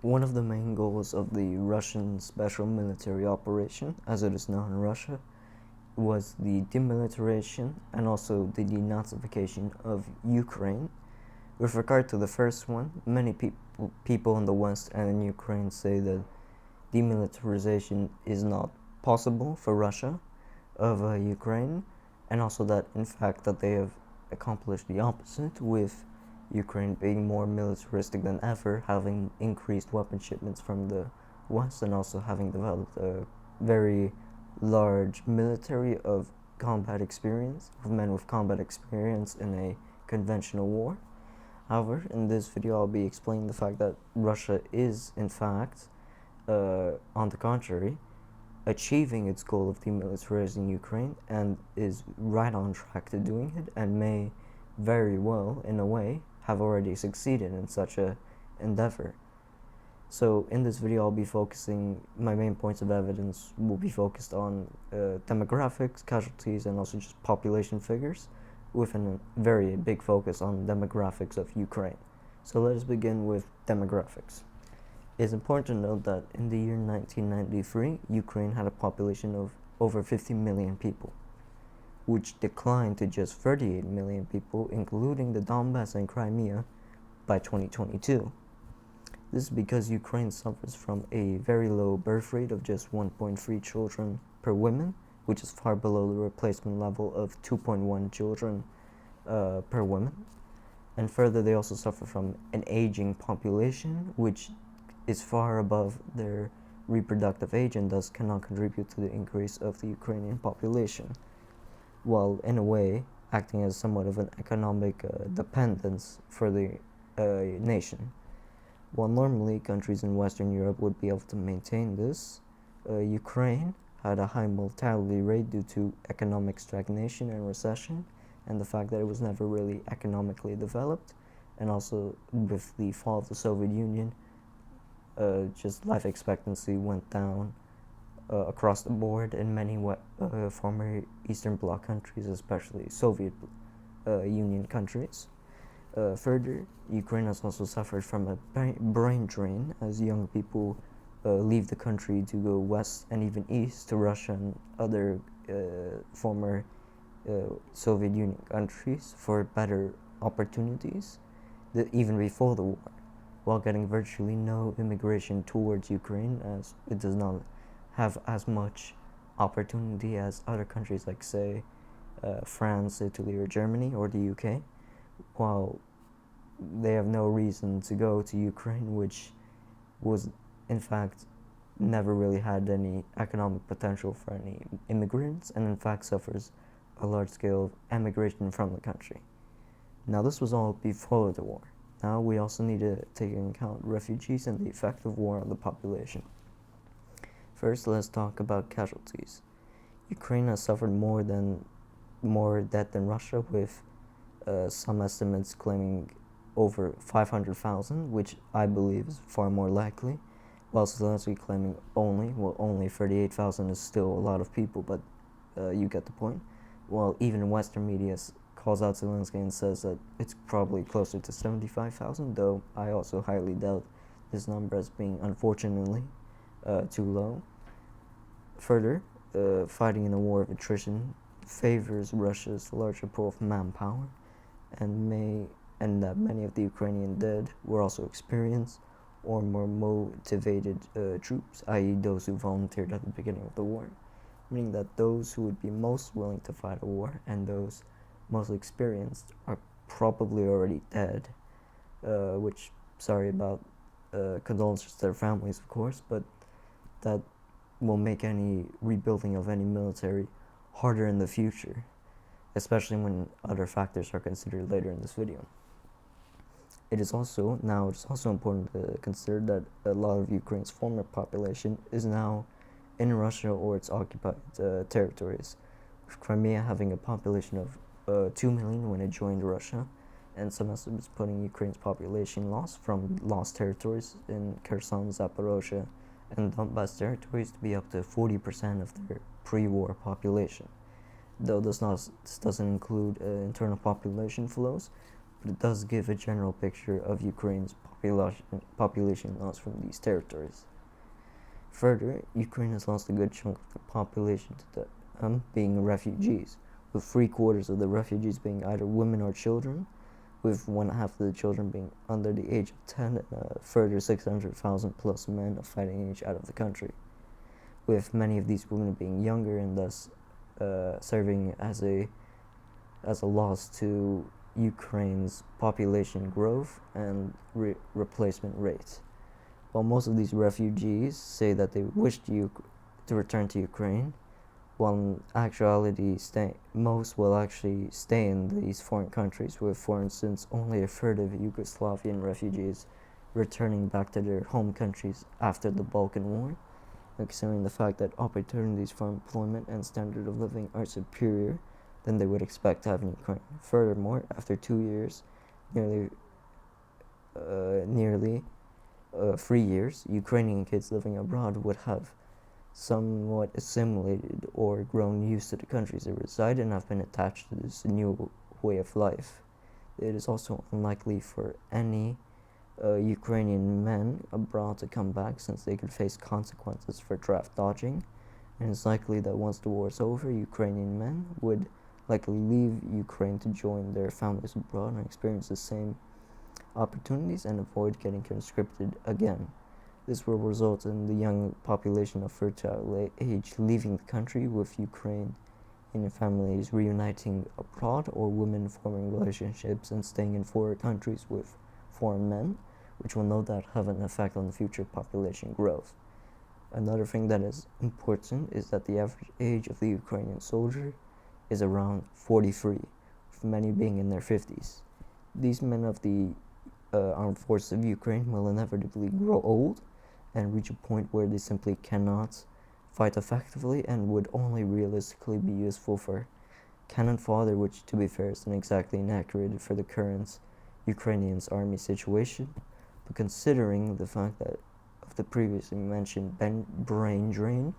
One of the main goals of the Russian special military operation, as it is known in Russia, was the demilitarization and also the denazification of Ukraine. With regard to the first one, many people in the West and in Ukraine say that demilitarization is not possible for Russia of Ukraine, and also that in fact that they have accomplished the opposite, with Ukraine being more militaristic than ever, having increased weapon shipments from the West and also having developed a very large military of combat experience, of men with combat experience in a conventional war. However, in this video I'll be explaining the fact that Russia is, in fact, on the contrary, achieving its goal of demilitarizing Ukraine and is right on track to doing it, and may very well, in a way, have already succeeded in such a endeavor. So in this video I'll be focusing, my main points of evidence will be focused on demographics, casualties, and also just population figures, with a very big focus on demographics of Ukraine. So let us begin with demographics. It's important to note that in the year 1993, Ukraine had a population of over 50 million people, which declined to just 38 million people, including the Donbass and Crimea, by 2022. This is because Ukraine suffers from a very low birth rate of just 1.3 children per woman, which is far below the replacement level of 2.1 children per woman. And further, they also suffer from an aging population, which is far above their reproductive age and thus cannot contribute to the increase of the Ukrainian population, while in a way acting as somewhat of an economic dependence for the nation. While normally countries in Western Europe would be able to maintain this, Ukraine had a high mortality rate due to economic stagnation and recession, and the fact that it was never really economically developed, and also with the fall of the Soviet Union, just life expectancy went down across the board in many former Eastern Bloc countries, especially Soviet Union countries. Further, Ukraine has also suffered from a brain drain as young people leave the country to go west and even east to Russia and other former Soviet Union countries for better opportunities, even before the war, while getting virtually no immigration towards Ukraine, as it does not have as much opportunity as other countries like, say, France, Italy, or Germany, or the UK, while they have no reason to go to Ukraine, which was, in fact, never really had any economic potential for any immigrants, and in fact suffers a large scale of emigration from the country. Now, this was all before the war. Now we also need to take into account refugees and the effect of war on the population. First, let's talk about casualties. Ukraine has suffered more death than Russia, with some estimates claiming over 500,000, which I believe is far more likely, while Zelensky claiming only 38,000 is still a lot of people, but you get the point. While even Western media calls out Zelensky and says that it's probably closer to 75,000, though I also highly doubt this number as being, unfortunately, too low. Further, fighting in a war of attrition favors Russia's larger pool of manpower, and that many of the Ukrainian dead were also experienced or more motivated troops, i.e. those who volunteered at the beginning of the war, meaning that those who would be most willing to fight a war and those most experienced are probably already dead, which, sorry about condolences to their families, of course, but that will make any rebuilding of any military harder in the future, especially when other factors are considered later in this video. It is also important to consider that a lot of Ukraine's former population is now in Russia or its occupied territories, with Crimea having a population of 2 million when it joined Russia, and some estimates putting Ukraine's population loss from lost territories in Kherson, Zaporozhye, and Donbass territories to be up to 40% of their pre-war population. Though this doesn't include internal population flows, but it does give a general picture of Ukraine's population loss from these territories. Further, Ukraine has lost a good chunk of the population to being refugees, with 3/4 of the refugees being either women or children, with 1/2 of the children being under the age of 10, and a further 600,000 plus men of fighting age out of the country, with many of these women being younger and thus serving as a loss to Ukraine's population growth and replacement rates. While most of these refugees say that they wish to return to Ukraine, while in actuality most will actually stay in these foreign countries, with, for instance, only a third of Yugoslavian refugees returning back to their home countries after the Balkan War, considering the fact that opportunities for employment and standard of living are superior than they would expect to have in Ukraine. Furthermore, after 2 years, nearly 3 years, Ukrainian kids living abroad would have somewhat assimilated or grown used to the countries they reside and have been attached to this new way of life. It is also unlikely for any Ukrainian men abroad to come back, since they could face consequences for draft dodging, and it's likely that once the war is over, Ukrainian men would likely leave Ukraine to join their families abroad and experience the same opportunities and avoid getting conscripted again. This will result in the young population of fertile age leaving the country, with Ukrainian families reuniting abroad or women forming relationships and staying in foreign countries with foreign men, which will no doubt have an effect on the future population growth. Another thing that is important is that the average age of the Ukrainian soldier is around 43, with many being in their 50s. These men of the armed forces of Ukraine will inevitably grow old and reach a point where they simply cannot fight effectively and would only realistically be useful for cannon fodder, which, to be fair, isn't exactly inaccurate for the current Ukrainians' army situation. But considering the fact that of the previously mentioned brain drain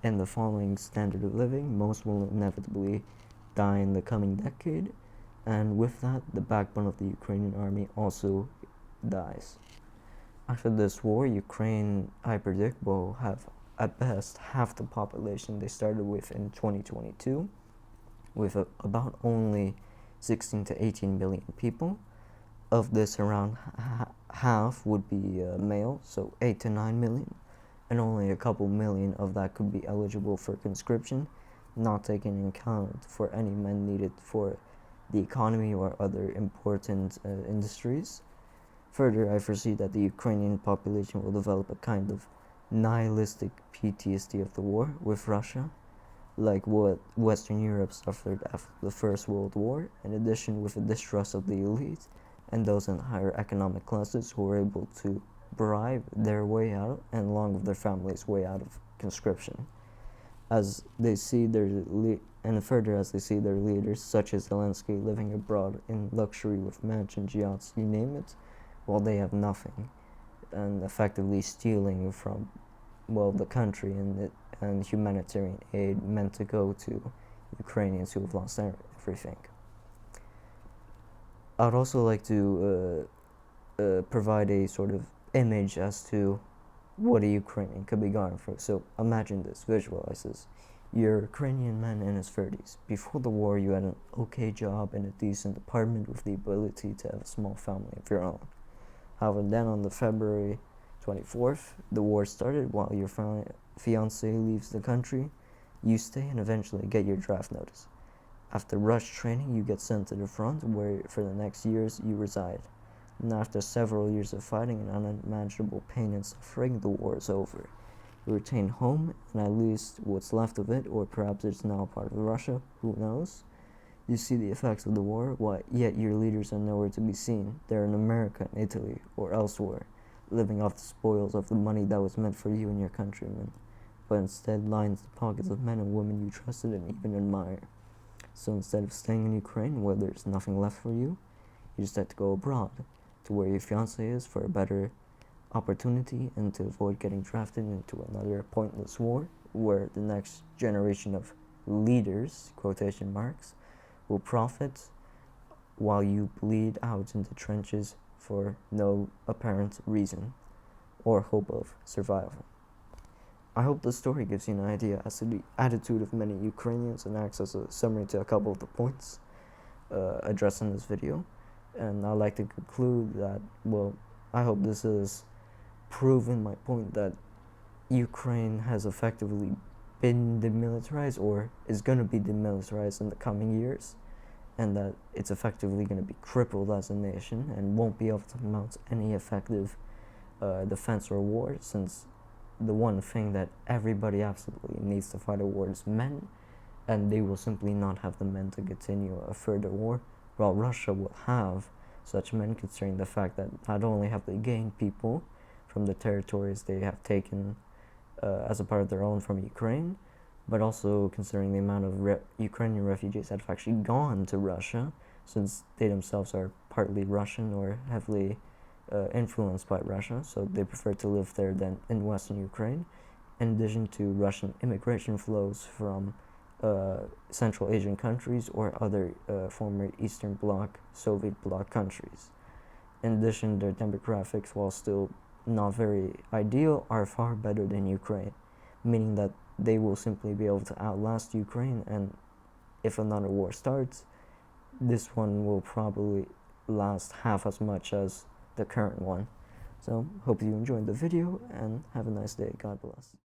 and the following standard of living, most will inevitably die in the coming decade, and with that, the backbone of the Ukrainian army also dies. After this war, Ukraine, I predict, will have at best half the population they started with in 2022, with about only 16 to 18 million people. Of this, around half would be male, so 8 to 9 million, and only a couple million of that could be eligible for conscription, not taking into account for any men needed for the economy or other important industries. Further, I foresee that the Ukrainian population will develop a kind of nihilistic PTSD of the war with Russia, like what Western Europe suffered after the First World War, in addition with a distrust of the elite and those in higher economic classes who were able to bribe their way out and along with their families' way out of conscription. As they see their as they see their leaders, such as Zelensky, living abroad in luxury with mansions, yachts, you name it, while they have nothing, and effectively stealing from, the country and humanitarian aid meant to go to Ukrainians who have lost everything. I'd also like to provide a sort of image as to what a Ukrainian could be going through. So imagine this, visualize this. You're a Ukrainian man in his 30s. Before the war, you had an okay job in a decent apartment with the ability to have a small family of your own. However, then on the February 24th, the war started. While your fiance leaves the country, you stay and eventually get your draft notice. After rush training, you get sent to the front, where for the next years you reside. And after several years of fighting and unimaginable pain and suffering, the war is over. You return home, and at least what's left of it, or perhaps it's now part of Russia, who knows. You see the effects of the war, yet your leaders are nowhere to be seen. They're in America, in Italy, or elsewhere, living off the spoils of the money that was meant for you and your countrymen, but instead lines the pockets of men and women you trusted and even admire. So instead of staying in Ukraine, where there's nothing left for you, you just have to go abroad, to where your fiancé is, for a better opportunity and to avoid getting drafted into another pointless war, where the next generation of leaders, quotation marks, will profit while you bleed out in the trenches for no apparent reason or hope of survival. I hope the story gives you an idea as to the attitude of many Ukrainians and acts as a summary to a couple of the points addressed in this video. And I'd like to conclude that, well, I hope this has proven my point that Ukraine has effectively been demilitarized or is going to be demilitarized in the coming years, and that it's effectively going to be crippled as a nation and won't be able to mount any effective defense or war, since the one thing that everybody absolutely needs to fight a war is men, and they will simply not have the men to continue a further war, while Russia will have such men, considering the fact that not only have they gained people from the territories they have taken as a part of their own from Ukraine, but also considering the amount of Ukrainian refugees that have actually gone to Russia, since they themselves are partly Russian or heavily influenced by Russia, so they prefer to live there than in Western Ukraine, in addition to Russian immigration flows from Central Asian countries or other former Eastern Bloc, Soviet Bloc countries. In addition, their demographics, while still not very ideal, are far better than Ukraine, meaning that they will simply be able to outlast Ukraine, and if another war starts, this one will probably last half as much as the current one. So, hope you enjoyed the video, and have a nice day. God bless.